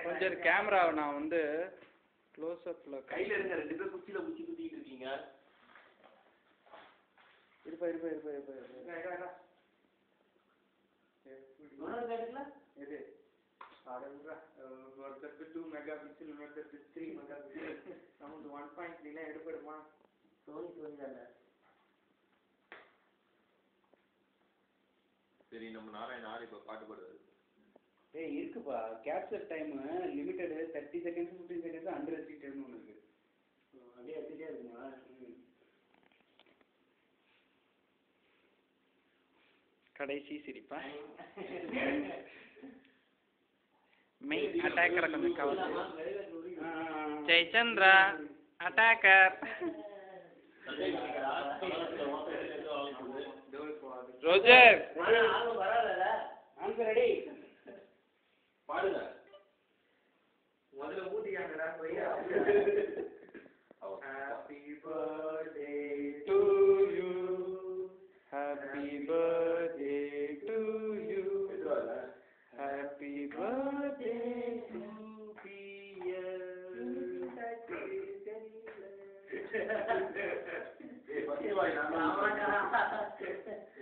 கொஞ்சம் கேமராவை நான் வந்து க்ளோஸ் அப்ல கையில இருங்க, 2 பேர் குச்சியில குச்சி குத்திட்டு இருக்கீங்க. இருப்பா இது ஒருத்தருக்கு 2 மெகாபிக்சல், இன்னொருத்தருக்கு 3 மெகாபிக்சல். நமக்கு 1.3 எடுப்படுமா? சோனி தானே. சரி, நம்ம நாராயண ஆறு இப்போ பாட்டு பாடுவாரு. இருக்குப்பா, capture time limited 30 seconds 15 seconds under ரெஸ்ட்ரிக்டட்னு ஒன்று இருக்கு. அப்படியே எடுத்துட்டே இருக்குமா? கடைசி சிரிப்பா மெயின் அட்டாக்கரை கொஞ்சம் cover. Jayachandra attacker. Roger answer ready. பாடுங்க. முதல்ல ஊட்டியாங்கடா பையா. Happy birthday to you. Happy birthday to you. Happy birthday to Pierre.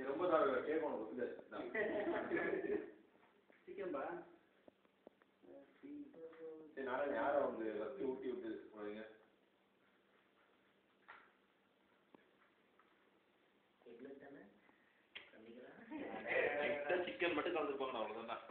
ரொம்ப தான் கேட்கணும். சீக்கிரம்பா. சரி, நாராயண யாரை வந்து வச்சு ஊட்டி விட்டு போறீங்க? சிக்கன் மட்டும் கலந்துருப்பாங்க, அவ்வளவுதான்.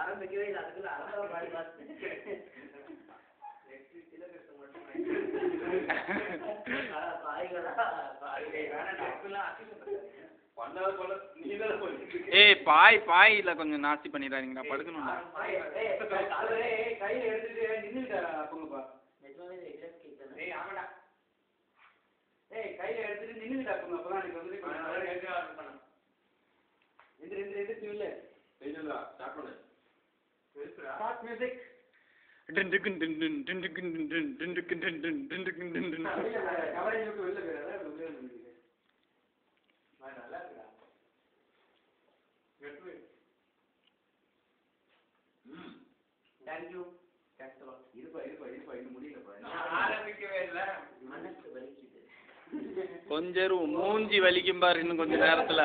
ஆரம்பிக்கவே இல்லை, அதுக்குள்ள அழகா பாடி பார்த்து பாய் இல்ல கொஞ்சம் நாஸ்தி பண்ணிடுறாங்க. படுக்கணும். கையில எடுத்துட்டு நின்னுட்டாப்பா. கையில எடுத்துட்டு நின்னுட்டாப்பா. அப்பதான் எனக்கு வந்து ஸ்டார்ட் மியூசிக். கவரேஜ் விட்டு வெளில போயிடாத. நல்லா இருக்குடா. தேங்க்யூ. இருப்பா இன்னும் முடியலப்பா. ஆரம்பிக்கவே இல்லை. மனசு வலிக்குது. கொஞ்சம் மூஞ்சி வலிக்கும் பாரு இன்னும் கொஞ்ச நேரத்துல.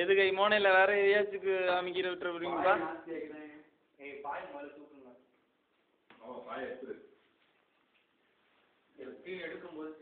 எதுக்கு மோனையில வேற எதையாச்சுக்கு அமைக்கிற விட்டு விடுறீங்களா? எடுக்கும்போது